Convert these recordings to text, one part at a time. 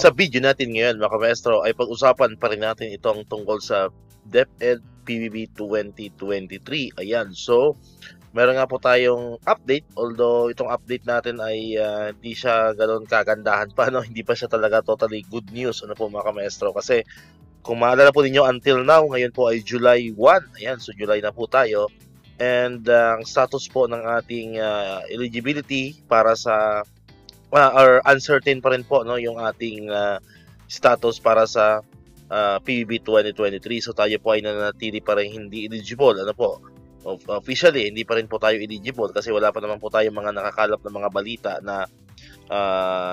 Sa video natin ngayon mga maestro ay pag-usapan pa rin natin itong tungkol sa DepEd PBB 2023. Ayan, so meron nga po tayong update, although itong update natin ay hindi siya ganoon kagandahan pa, no? Hindi pa siya talaga totally good news, ano po mga maestro, kasi kung maalala po ninyo until now, ngayon po ay July 1. Ayan, so July na po tayo. And ang status po ng ating eligibility para sa or uncertain pa rin po, no, yung ating status para sa PBB 2023. So tayo po ay nananatili pa rin hindi eligible, ano po. Officially hindi pa rin po tayo eligible kasi wala pa naman po tayong mga nakakalap na mga balita na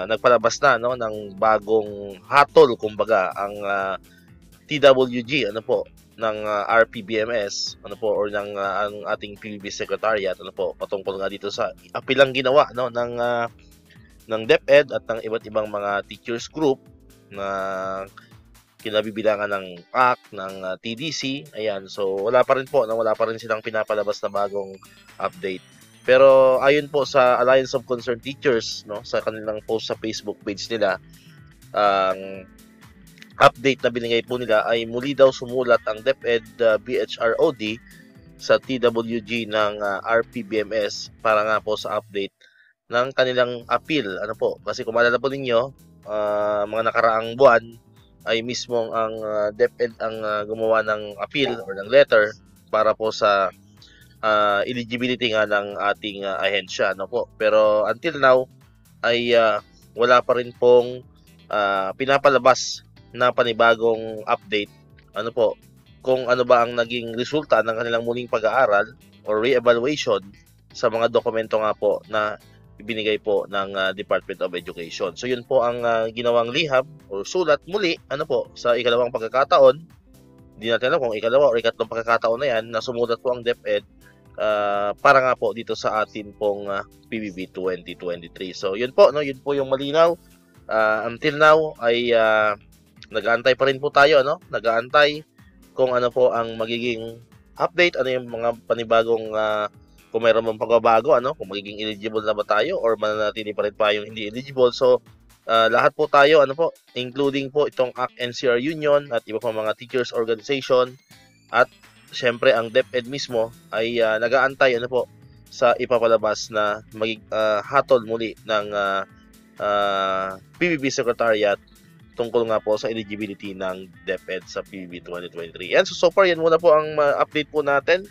nagpalabas na, no, ng bagong hatol kumbaga ang TWG, ano po, ng RPBMS, ano po, or ng ang ating PBB Secretariat, ano po, patungkol nga dito sa apilang ginawa, no, ng DepEd at ng iba't ibang mga teachers group na kinabibilangan ng PAC, ng TDC. Ayan, so wala pa rin po, wala pa rin silang pinapalabas na bagong update. Pero ayon po sa Alliance of Concerned Teachers, no, sa kanilang post sa Facebook page nila, ang update na binigay po nila ay muli daw sumulat ang DepEd BHROD sa TWG ng RPBMS para nga po sa update ng kanilang appeal, ano po, kasi kung maalala po ninyo, mga nakaraang buwan ay mismong ang DepEd ang gumawa ng appeal or ng letter para po sa eligibility nga ng ating ahensya, ano po. Pero until now ay wala pa rin pong pinapalabas na panibagong update, ano po, kung ano ba ang naging resulta ng kanilang muling pag-aaral or re-evaluation sa mga dokumento nga po na ibinigay po ng Department of Education. So yun po ang ginawang liham o sulat muli, ano po, sa ikalawang pagkakataon. Hindi natin alam kung ikalawa o ikatlong pagkakataon na yan na sumulat po ang DepEd para nga po dito sa atin pong PBB 2023. So yun po, no, yun po yung malinaw. Until now ay nag-aantay pa rin po tayo, no? Nag-aantay kung ano po ang magiging update, ano yung mga panibagong kung mayroon mang pagbabago, ano, kung magiging eligible na ba tayo or mananatili pa rin pa yung hindi eligible. So lahat po tayo, ano po, including po itong ACT-NCR Union at iba pang mga teachers organization at syempre ang DepEd mismo ay nag-aantay, ano po, sa ipapalabas na hatol muli ng PBB Secretariat tungkol nga po sa eligibility ng DepEd sa PBB 2023. And so far, yan muna po ang update po natin.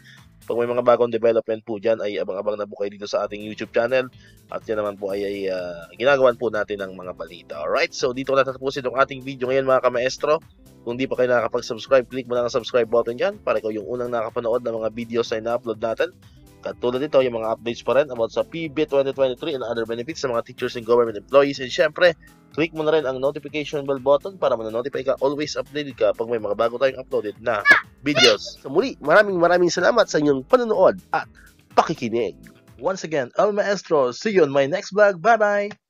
Pag may mga bagong development po dyan, ay abang-abang na po kayo dito sa ating YouTube channel. At yan naman po ay ginagawan po natin ng mga balita. Alright, so dito na tatapusin itong ating video ngayon mga kamaestro. Kung di pa kayo nakakapag-subscribe, click mo na ang subscribe button dyan para ikaw yung unang nakapanood ng mga videos na ina-upload natin. Katulad nito, yung mga updates pa rin about sa PBB 2023 and other benefits sa mga teachers and government employees. And syempre, click mo na rin ang notification bell button para ma-notify ka, always updated ka pag may mga bago tayong uploaded na videos. So muli, maraming salamat sa inyong panonood at pakikinig. Once again, El Maestro, see you on my next vlog. Bye-bye!